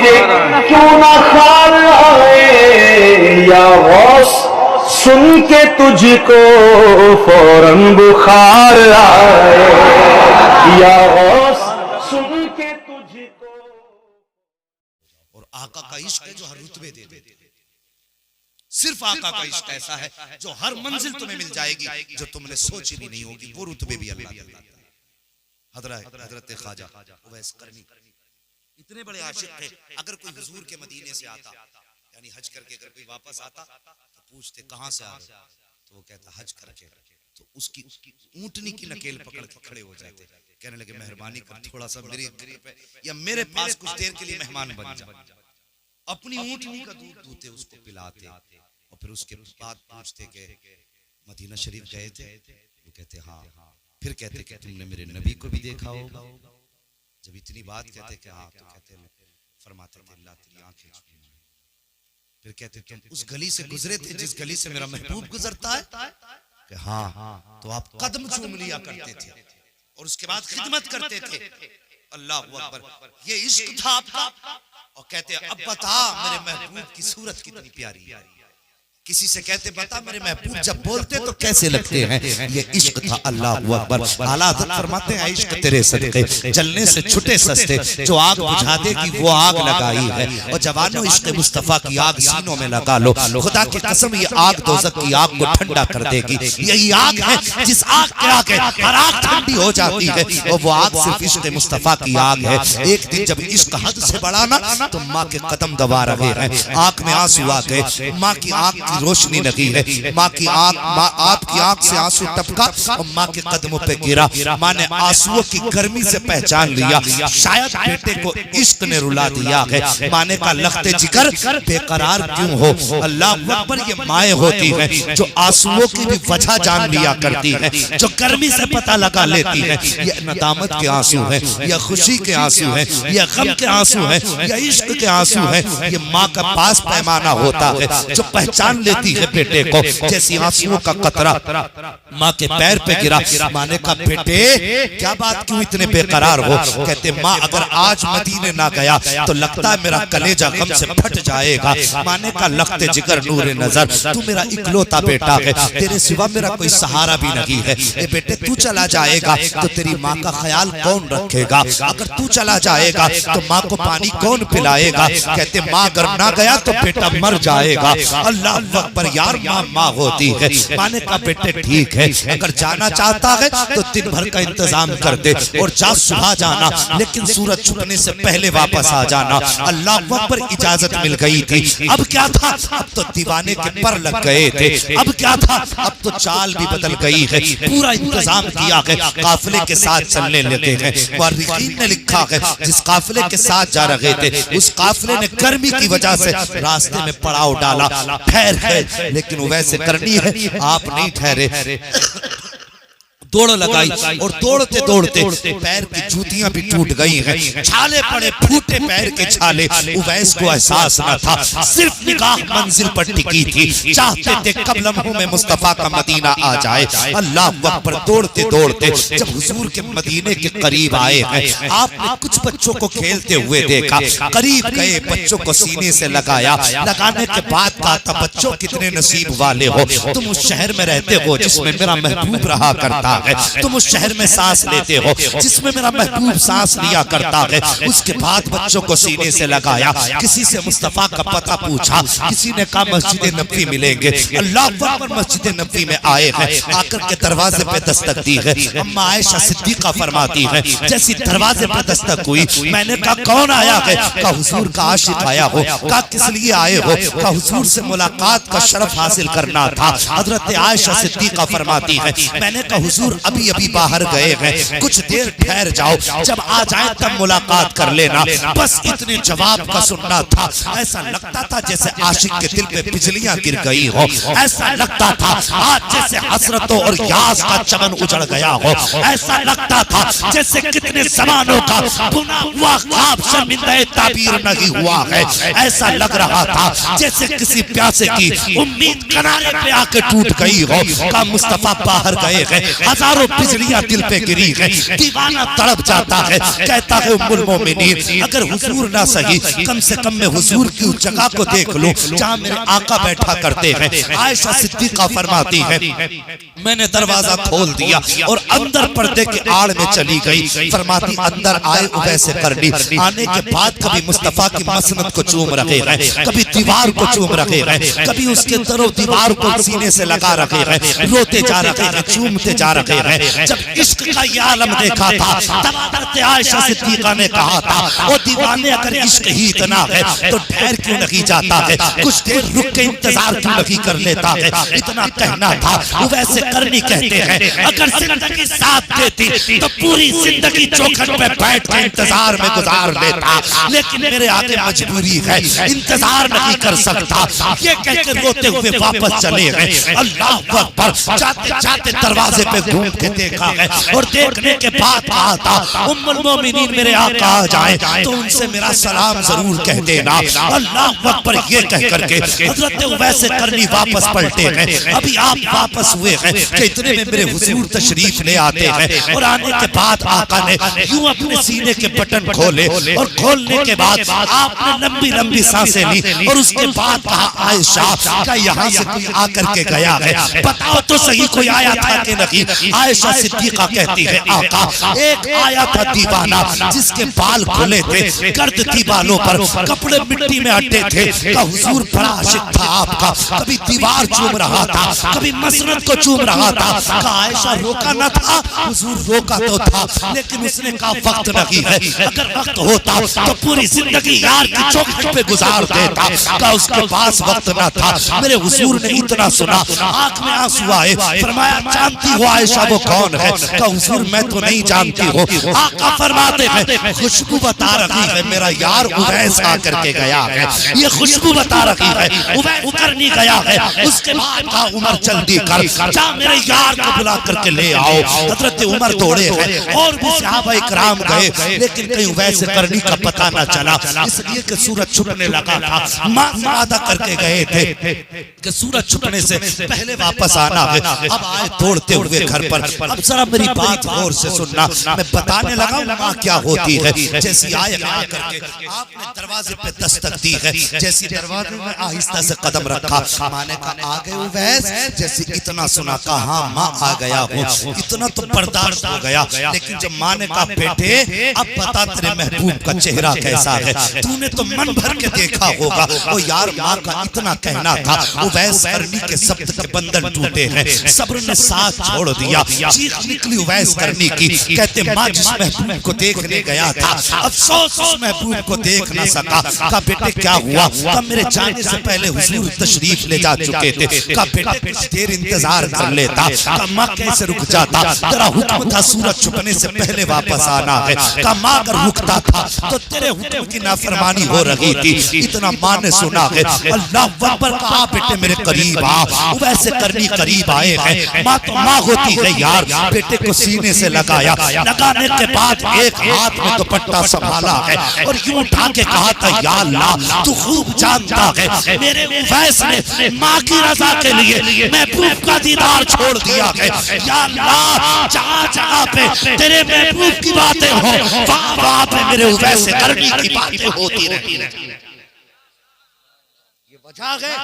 तुझे क्यों ना ख्याल आए, या गौस सुन के तुझको फौरन बुखार आए, या गौस सुन के तुझको। और आका का इश्क है जो हर रुतबे दे देते। सिर्फ आका का इश्क ऐसा है जो हर मंजिल तुम्हें मिल जाएगी जो तुमने सोची भी नहीं होगी, वो रुतबे भी अल्लाह देता है। हजरत ख्वाजा उवैस करनी इतने बड़े आशिक थे, अगर कोई हुजूर के मदीने से आता, यानी हज करके अगर कोई वापस आता तो पूछते कहां से आ रहे, तो वो कहता हज करके, तो उसकी ऊंटनी की नकेल पकड़ के खड़े हो जाते, कहने लगे मेहरबानी कर थोड़ा सा मेरे करीब या मेरे पास कुछ देर के लिए मेहमान बन जा। अपनी ऊंटनी का दूध दूते उसको पिलाते और फिर उसके बाद पूछते कि मदीना शरीफ गए थे, वो कहते हाँ। फिर कहते कि तुमने मेरे नबी को भी देखा होगा। जब इतनी बात कहते कि हाँ, तो कहते फरमाते थे अल्लाह तेरी आंखें छूए। फिर कहते तुम उस गली से गुजरे थे जिस गली से मेरा महबूब गुजरता है, कि हाँ, तो आप कदम चूम लिया करते थे और उसके बाद खिदमत करते थे। अल्लाह अकबर, ये इश्क था आपका। और कहते अब बता मेरे महबूब की सूरत कितनी प्यारी है। किसी से कहते बता मेरे महबूब जब बोलते तो कैसे लगते हैं, ये इश्क था। अल्लाह अकबर। आला हज़रत फरमाते हैं इश्क तेरे सदके जलने से छुटे सस्ते, जो आग बुझा देगी वो आग लगाई है। और जवानों इश्क मुस्तफा की आग सीनों में लगा लो, खुदा की कसम ये आग दोज़ख की आग को ठंडा कर देगी। यही आग है जिस आग के आगे हर आग ठंडी हो जाती है, और वो आग सिर्फ इश्क मुस्तफा की आग है। एक दिन जब इश्क हद से बढ़ा ना, तो माँ के कदम दबा रहे हैं, आंख में आंसू आ गए, माँ की आंख रोशनी लगी है, माँ की आंख, आपकी आंख से आंसू टपका और माँ के कदमों पे गिरा। माँ ने आंसुओं की गर्मी से पहचान लिया शायद बेटे को इश्क ने रुला दिया है। माँ ने कहा लखते जिगर बेकरार क्यों हो। अल्लाह अकबर, ये माएँ होती हैं जो आंसुओं की भी वजह जान लिया करती हैं, जो गर्मी से पता लगा लेती हैं ये नदामत के आंसू हैं, या खुशी के आंसू हैं, या गम के आंसू हैं, या इश्क के आंसू हैं। ये माँ का पास पैमाना होता है जो पहचान लेती है बेटे को। जैसी आंसुओं का कतरा माँ के पैर पे गिरा, माँ ने कहा बेटे क्या बात क्यों इतने बेकरार हो। कहते माँ अगर आज मदीने ना गया तो लगता है मेरा कलेजा गम से फट जाएगा। माँ ने कहा लखते जिगर नूरे नजर, तू मेरा इकलौता बेटा है, तेरे सिवा मेरा कोई सहारा भी नहीं है। ए बेटे तू चला जाएगा तो तेरी माँ का ख्याल कौन रखेगा, अगर तू चला जाएगा तो माँ को पानी कौन पिलाएगा। कहते माँ अगर ना गया तो बेटा मर जाएगा। अल्लाह अकबर, यार माँ माँ होती है। माँ ने कहा बेटे ठीक है, अगर जाना चाहता है तो दिन भर का इंतजाम कर दे और जा सुबह जाना, लेकिन सूरज छुपने से पहले वापस आ जाना। अल्लाह अकबर, इजाजत मिल गई थी। अब क्या था, अब तो दीवाने के पर लग गए थे। अब क्या था, अब तो चाल भी बदल गई है, पूरा इंतजाम किया है, काफिले के साथ चलने लगे हैं। मुअर्रिखीन ने लिखा है जिस काफिले के साथ जा रहे थे उस काफिले ने गर्मी की वजह से रास्ते में पड़ाव डाला, ठहर गए, लेकिन वैसे करनी है आप नहीं ठहरे। दौड़ लगाई और दौड़ते दौड़ते पैर की जूतियां भी टूट गई हैं, छाले पड़े, फूटे पैर के छाले। उवैस को एहसास न था, सिर्फ निगाह मंजिल पर टिकी थी, चाहते थे कब लम्हों में मुस्तफा का मदीना आ जाए। अल्लाह अकबर, दौड़ते दौड़ते जब हुजूर के मदीने के करीब आए हैं, आपने कुछ बच्चों को खेलते हुए देखा, करीब गए, बच्चों को सीने से लगाया, लगाने के बाद कहा था बच्चों कितने नसीब वाले हो, तुम उस शहर में रहते हो जिसमें मेरा महबूब रहा करता है, तुम उस शहर में सांस लेते हो जिसमें मेरा महबूब सांस लिया करता है। उसके बाद बच्चों को सीने से लगाया, किसी से मुस्तफा का पता पूछा, किसी ने कहा मस्जिद नबवी मिलेंगे। अल्लाह अकबर, मस्जिद नबवी में आए हैं, आकर के दरवाजे पे दस्तक दी है। अम्मा आयशा सिद्दीका फरमाती है जैसी दरवाजे पे दस्तक हुई, मैंने कहा कौन आया है, कहा हुजूर का आशिक आया हो। कहा किस लिए आए हो, कहा हुजूर से मुलाकात का शरफ हासिल करना था। हजरत आयशा सिद्दीका फरमाती है मैंने कहा हुजूर अभी अभी बाहर गए हैं, कुछ देर ठहर जाओ, जब आ जाए तब मुलाकात कर लेना। बस इतने जवाब का सुनना था। ऐसा लगता था जैसे आशिक के दिल पे बिजलियां गिर गई हो, ऐसा लगता था आज जैसे हसरतों और यास का चमन उजड़ गया हो। ऐसा लगता था जैसे कितने जमानों का बुना हुआ ख्वाब शर्मिंदा ताबीर नहीं हुआ है। ऐसा लग रहा था जैसे किसी प्यासे की उम्मीद किनारे पे आके टूट गई हो। का मुस्तफा बाहर गए हैं, हजारों बिजलियां दिल पे गिरी है, दीवाना तड़प जाता है, कहता है उम्मुल मोमिनीन अगर हुजूर ना सही कम से कम मैं हुजूर की उस जगह को देख लूं जहां मेरे आका बैठा करते हैं। आयशा सिद्दीका फरमाती है मैंने दरवाजा खोल दिया और अंदर पर्दे के आड़ में चली गई। फरमाती अंदर आए वैसे करनी, आने के बाद कभी मुस्तफा की मसनद को चूम रखे हैं, कभी दीवार को चूम रखे हैं, कभी उसके तरो दीवार को सीने से लगा रखे हैं, रोते जा रखे हैं, चूमते जा रहे हैं। जब इश्क का ये आलम देखा था तब हज़रत आयशा सिद्दीका ने कहा था ओ दीवाने अगर इश्क ही इतना है तो ठहर क्यों नहीं जाता है, कुछ देर रुक के इंतजार क्यों नहीं कर लेता है। इतना कहना था। वैसे करनी कहते हैं अगर जिंदगी साथ देती तो पूरी जिंदगी चौखट पे बैठ के इंतजार में गुजार लेता, लेकिन मेरे आगे मजबूरी है, इंतजार नहीं कर सकता। ये कहकर रोते हुए वापस चले गए। अल्लाह अकबर। जाते जाते दरवाजे पे घूम के देखा है और देखने के बाद कहा था उम्मुल मोमिनीन मेरे आका आ जाए तो उनसे मेरा सलाम जरूर कह देना। अल्लाह अकबर। ये कह करके हजरत वैसे करनी वापस पलटे हैं। अभी आप वापस हुए हैं कि इतने में मेरे हुजूर तशरीफ ले आते हैं और आने के बाद आका ने यूं अपने सीने के बटन खोले और खोलने के बाद आपने लंबी लंबी सांसें ली और उसके बाद कहा आयशा क्या यहाँ से कोई आकर के गया है, बताओ तो सही कोई आया था कि नहीं। आयशा सिद्दीका कहती है आका एक आया था दीवाना जिसके बाल खुले थे, गर्द थी बालों पर, कपड़े मिट्टी में अट्टे थे। का हुजूर बड़ा आशिक था आपका, कभी दीवार चूम रहा था, कभी मसनद को चूम रहा था। का आयशा रोका न था, हुजूर रोका तो था लेकिन उसने कहा वक्त नहीं है, अगर वक्त होता तो पूरी जिंदगी यार की चौखट पे गुजार देता। का उसके पास वक्त न था। मेरे हुजूर ने इतना सुना आंख में आंसू आए। फरमाया जानती हो आयशा वो कौन है? का हुजूर मैं तो नहीं जानती हूँ। आका फरमाते हैं खुशबू बता रही है मेरा यार उवैस आकर के गया है, ये खुशबू बता रही है उवैस उतर नहीं गया है। उसके बाद कहा उमर जल्दी कर जा मेरे यार को बुला करके ले आओ। हजरत उमर दौड़े हैं और भी सहाबा इकराम गए लेकिन कहीं उवैस करनी का पता न चला, इसलिए कि सूरज छुपने लगा था। मां वादा करके गए थे कि सूरज छुपने से पहले वापस आना है। अब आए दौड़ते हुए घर पर। अब जरा मेरी बात गौर से सुनना, मैं बताने लगा माँ क्या होती है। जैसी आए करके आपने दरवाजे पे दस्तक दी है, जैसी दरवाजे में आहिस्ता से कदम रखा, माँ ने कहा आ गए उवैस। जैसे इतना सुना कहा हाँ माँ आ गया हूँ, इतना तो बर्दाश्त हो गया। लेकिन जब माँ ने कहा बेटे अब बता तेरे महबूब का चेहरा कैसा है, तूने तो मन भर के देखा होगा। वो यार माँ का इतना कहना था। उवैस करनी के शब्द के बंधन टूटे हैं, सब्र ने साथ छोड़ दिया। चीख निकली उवैस करनी की, कहते माँ जिस महबूब को देखने गया था अफसोस उस महबूब को देख न सका। का बेटे क्या हुआ? का मेरे जाने से पहले हुजूर तशरीफ ले जा चुके थे। का बेटे कुछ देर इंतजार कर लेता। का माँ कैसे रुक जाता, तेरा हुक्म था सूरज छुपने से पहले वापस आना है। का माँ अगर रुकता था तो तेरे हुक्म की नाफरमानी हो रही थी। इतना माँ ने सुना है। अल्लाह अकबर। कहा बेटे मेरे करीब आ। वैसे करनी करीब आए हैं। माँ तो माँ होती है यार। बेटे को सीने से लगाया, लगाने के बाद एक हाथ में दुपट्टा संभाला है और यूं उठा के कहा था या अल्लाह तू खूब जानता है मेरे उवैस ने माँ की रजा के लिए महबूब का दीदार छोड़ दिया है। या अल्लाह जहाँ जहाँ पे तेरे महबूब की बातें हो वहाँ वहाँ पे मेरे उवैस करनी की बातें होती रहती है। ये वजह है।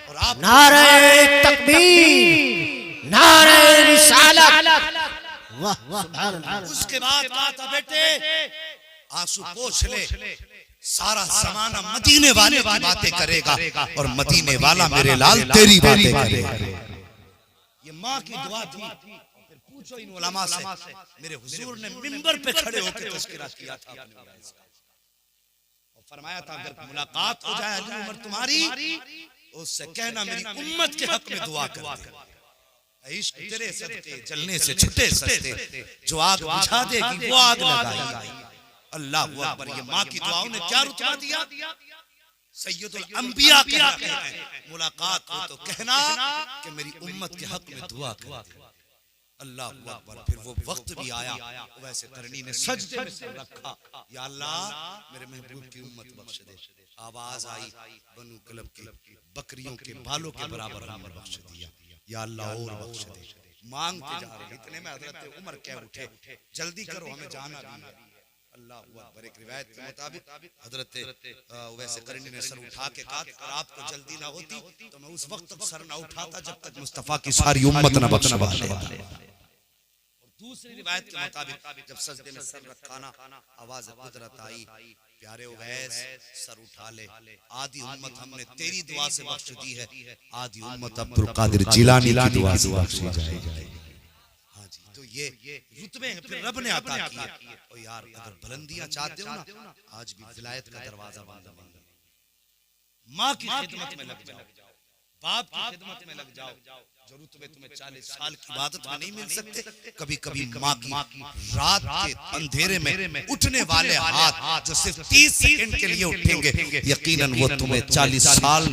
और आप नारे तकबीर, नारे रिसालत। वाह वाह। उसके बाद कहा था बेटे आंसू पोंछ ले, सारा जमाना मदीने वाले की बातें करेगा और मदीने वाला मेरे लाल तेरी बातें करेगा। ये माँ की दुआ थी। फिर पूछो इन उलमा से, मेरे हुजूर ने मिंबर पे खड़े होकर तज़किरा किया था अपने उवैस का और फरमाया था अगर मुलाकात हो जाए अली उमर तुम्हारी उससे कहना मेरी उम्मत के हक में दुआ कर। इश्क तेरे सदके जलने से छुटे सस्ते, जो आग बुझा देगी वो आग लगाएगी। अल्लाह अकबर। ये माँ की दुआओं ने क्या रुतबा दिया। सैयदुल अंबिया कहते हैं मुलाकात हो तो कहना कि मेरी उम्मत के हक में दुआ कर। अल्लाह अकबर। फिर वो वक्त भी आया, वैसे करनी ने सजदे में सर रखा, या अल्लाह मेरे महबूब की उम्मत बख्श दे। आवाज आई बनु कलब की बकरियों के बालों के बराबर हमने बख्श दिया, या अल्लाह और बख्श दे। मांगते जा रहे, इतने में हजरत उमर कह उठे जल्दी करो हमें जाना भी है। अल्लाह अकबर। एक रिवायत के मुताबिक हजरत वैसे करनी ने सर उठा के कहा अगर आपको जल्दी ना होती तो मैं उस वक्त तक सर ना उठाता जब तक मुस्तफा की सारी उम्मत ना बख्शवा ले। दूसरी रिवायत के मुताबिक जब सजदे में सर रखा ना, आवाज कुदरत आई, प्यारे उवैस सर उठा ले, आधी उम्मत हमने तेरी दुआ से बख्श दी है, आधी उम्मत अब्दुल कादिर जिलानी की दुआ से बख्शी जाएगी। हाँ जी, तो ये रुतबे हैं फिर रब ने अता किए। और यार अगर बुलंदियां चाहते हो ना, आज भी विलायत का दरवाजा बंद है। माँ की खिदमत में लग जाओ, बाप की खिदमत में लग जाओ, जो रुतबे तुम्हें 40 साल की इबादत में नहीं मिल सकते। कभी कभी माँ की रात के अंधेरे में उठने वाले हाथ जो सिर्फ 30 सेकंड के लिए उठेंगे, यकीनन वो तुम्हें 40 साल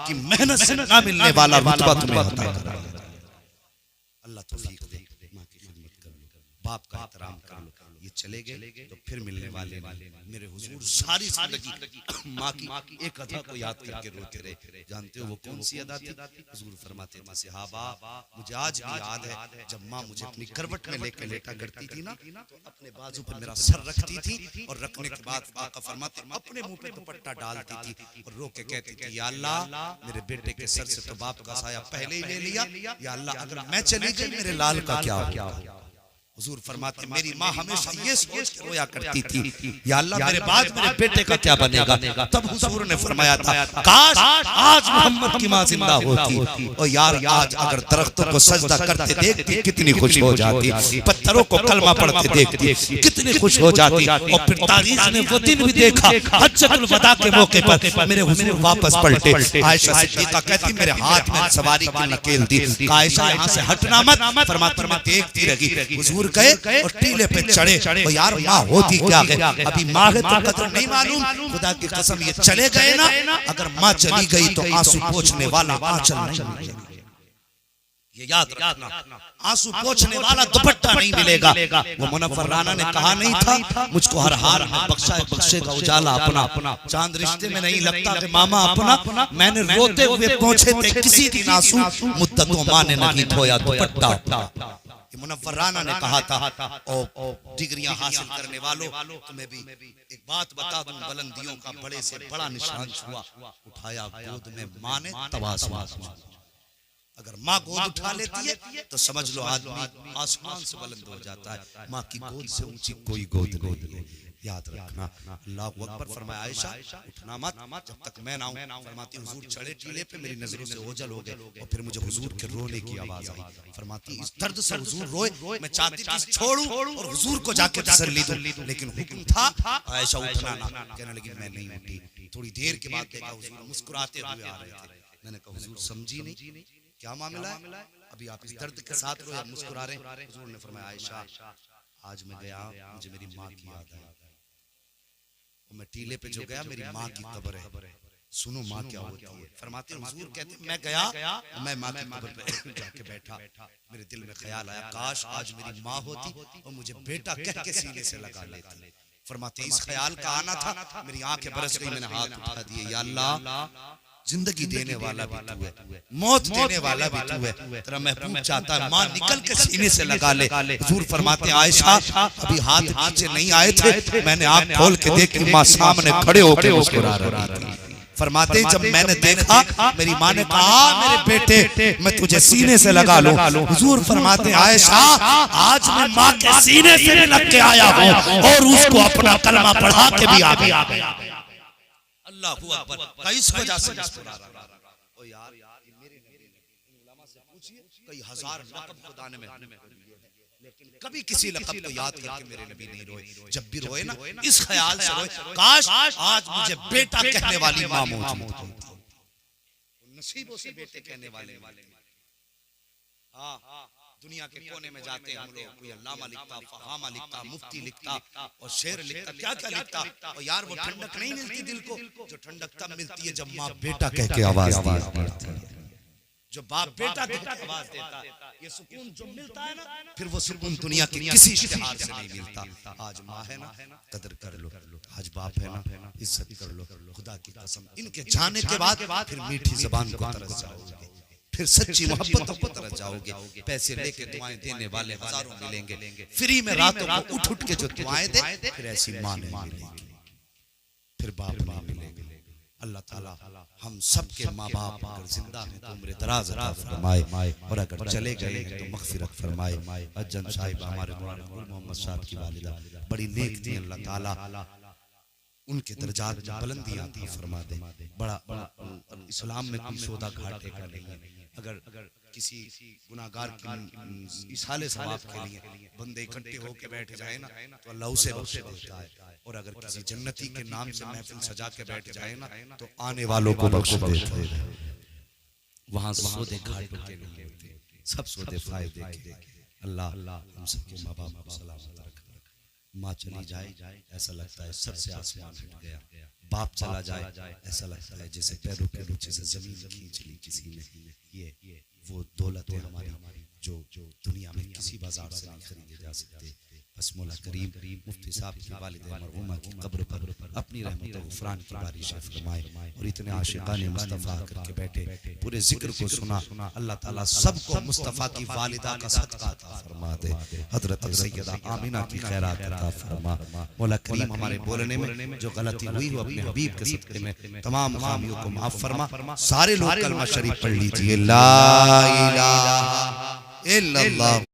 की मेहनत से ना मिलने वाला रुतबा तुम्हें अता करेगा। अल्लाह तौफीक दे। माँ की खिदमत कर लो, बाप का एहतराम कर लो। ये चले गए तो फिर मिलने वाले मेरे हुजूर सारी जिंदगी माँ की एक अदा को याद करके रोते रहे। जानते हो वो कौन सी अदा थी? हुजूर फरमाते थे सहाबा मुझे आज भी याद है जब माँ मुझे अपनी करवट में लेकर लेटा करती थी ना, तो अपने बाजू पर मेरा सर रखती थी और रखने के बाद आका फरमाते अपने मुंह पे दुपट्टा डालती थी और रो के कहती थी या अल्लाह मेरे बेटे के सर से तो बाप का साया पहले ही ले लिया, या अल्लाह अगर मैं चली गई मेरे लाल का क्या होगा। हुजूर फरमाते मेरी माँ हमेशा ये सोच के रोया करती थी या अल्लाह मेरे बाद मेरे बेटे का क्या बनेगा। तब हुजूर ने फरमाया था काश आज मोहम्मद की माँ जिंदा होती और यार आज अगर दरख्तों को सजदा करते देखती कितनी खुश हो जाती, पत्थरों को कलमा पढ़ते देखती कितनी खुश हो जाती। और फिर तारीख ने वो दिन भी देखा हज्जतुल वदा के मौके पर मेरे हुजूर वापस पलटे, आयशा सिद्दीका कहती मेरे हाथ में सवारी की नकेल दी, आयशा यहाँ से हटना मत। फरमाते मैं देखती रही। हुजूर गए और टीले पे चढ़े और यार माँ होती क्या है, अभी माँ है तो कदर नहीं मालूम। खुदा की कसम ये चले गए ना, अगर माँ चली गई तो आंसू पोंछने वाला आंचल नहीं मिलेगा। ये याद रखना, आंसू पोंछने वाला दुपट्टा नहीं मिलेगा। वो मुनव्वर राना ने कहा नहीं था मुझको हर हाल में बख्शेगा उजाला अपना, चांद रिश्ते में नहीं लगता कि मामा अपना। मैंने रोते हुए पहुंचे थे किसी दिन आंसू, मुद्दतों माँ ने नहीं धोया दुपट्टा। मुनव्वर राना ने कहा था और डिग्रियां हासिल करने वालों तुम्हें भी एक बात बता दूं, बुलंदियों का बड़े से बड़ा निशान छुआ, उठाया गोद में माँ ने तवाज़ुन। अगर माँ गोद उठा लेती है तो समझ लो आदमी आसमान से बुलंद हो जाता है। माँ की गोद से ऊंची कोई गोद नहीं है, याद रखना। अल्लाह अकबर। फरमाया आयशा उठना मत जब तक मैं ना आऊं। फरमाती हुजूर चढ़े टीले पे मेरी नजरों से ओझल हो गए और फिर मुझे हुजूर के रोने की आवाज आई। फरमाती इस दर्द से हुजूर रोए, मैं चाहती थी छोड़ूं और हुजूर को जाके तसल्ली दूं, लेकिन हुक्म था आयशा उठना ना। कहने लगी मैं नहीं उठी। थोड़ी देर के बाद देखा हुजूर मुस्कुराते हुए आ रहे थे। मैंने कहा हुजूर समझी नहीं क्या मामला है, अभी आप इस दर्द के साथ रोए मुस्कुरा रहे हैं। हुजूर ने फरमाया आयशा आज मैं गया मुझे मेरी माँ की याद आई, मैं टीले पे जो गया मेरी माँ की कब्र है, सुनो माँ क्या होती है। फरमाते हुजूर कहते मैं गया मैं माँ की कब्र पे जाके बैठा, मेरे दिल में ख्याल आया काश आज मेरी माँ होती और मुझे बेटा कह के सीने से लगा लेती। फरमाते इस ख्याल का आना था, मेरी आंखें बरस गई, मैंने हाथ उठा दिए या अल्लाह जिंदगी देने वाला भी तू है, मौत देने वाला भी तू है, तेरा महबूब चाहता है माँ निकल के सीने से लगा ले। हुजूर फरमाते आयशा अभी हाथ नीचे नहीं आए थे, मैंने आंख खोल के देखी माँ सामने खड़े होकर मुस्कुरा रही थी। फरमाते जब मैंने देखा मेरी माँ ने कहा मेरे बेटे मैं तुझे सीने से लगा लूं। हुजूर फरमाते आयशा आज मैं माँ के सीने से लग के आया हूँ और उसको अपना कलमा पढ़ा के भी आ गया। अल्लाह अकबर। इस वजह से मुस्कुरा रहा ओ यार मेरे उलमा से पूछिए कई हजार लक़ब खुदा ने में लेकिन कभी किसी लक़ब को याद करके मेरे नबी नहीं रोए। जब भी रोए ना इस ख्याल से रोए काश आज मुझे बेटा कहने वाली माँ मौजूद होती, नसीबों से बेटे कहने वाले। हाँ दुनिया के कोने में जाते हम लोग, कोई अल्लामा लिखता, फहामा लिखता, मुफ्ती लिखता और शेर लिखता, क्या क्या लिखता, और यार वो ठंडक नहीं मिलती दिल को जो ठंडक तब मिलती है जब माँ बेटा कह के आवाज देती है, जो बाप बेटा कह के आवाज देता है। ये सुकून जो मिलता है ना, फिर वो सुकून दुनिया के किसी इश्तिहार से नहीं मिलता। आज माँ है ना, कदर कर लो, आज बाप है ना, इज्जत कर लो, खुदा की कसम इनके जाने के बाद फिर मीठी जबान को तरस जाओगे, फिर सच्ची मोहब्बतों को तरस जाओगे। पैसे लेके दुआएं देने वाले हजारों मिलेंगे, फ्री में रातों को उठ उठ के जो दुआएं दे, फिर ऐसी माँ नहीं मिलेगी, फिर बाप नहीं मिलेंगे। अल्लाह ताला हम सबके माँ बाप अगर जिंदा हैं तो उम्र दराज अता फरमाए, और अगर चले गए हैं तो मग़फ़िरत फरमाए। अज्जन साहिब हमारे मौलाना मोहम्मद साहब की वालिदा बड़ी नेक थी, अल्लाह ताला उनके दर्जात में बुलंदियां अता फरमा दे। बड़ा इस्लाम में कोई सौदा घाटे का नहीं है। अगर किसी गुनाहगार की इसाले सवाब के लिए बंदे इकट्ठे होकर बैठ जाए ना तो अल्लाह उसे बख्श देता है, और अगर किसी जन्नती के नाम से महफिल सजा के बैठ जाए ना तो आने वालों को बख्श देता है। वहां सौदे घाटों के नहीं होते, सब सौदे फायदे के। अल्लाह हम सबके माँ बाप को सलामत रखे। माँ चली जाए ऐसा लगता है सर से आसमान हट गया, बाप चला जाए ऐसा लगता है जैसे पैरों के नीचे से जमीन खींच ली किसी ने। ये वो दौलत है हमारी जो दुनिया में किसी बाजार से नहीं खरीदे जा सकते। बस मौला करीम मुफ्ती साहब की वालिदा मरहूमा की कब्र पर अपनी रहमत और गुफरान की बारिश फरमाए, और इतने आशिकाने मुस्तफ़ा करके बैठे पूरे जिक्र को सुना। अल्लाह ताला सबको मुस्तफ़ा की वालिदा का सदका अता फरमा दे। हजरत सैयदा आमिना की खैरात अता फरमा। मौला करीम हमारे बोलने में जो गलती हुई हो अपने हबीब के सदक़े में तमाम खामियों को माफ फरमा। सारे लोग कलमा शरीफ पढ़ लीजिए, ला इलाहा इल्लल्लाह।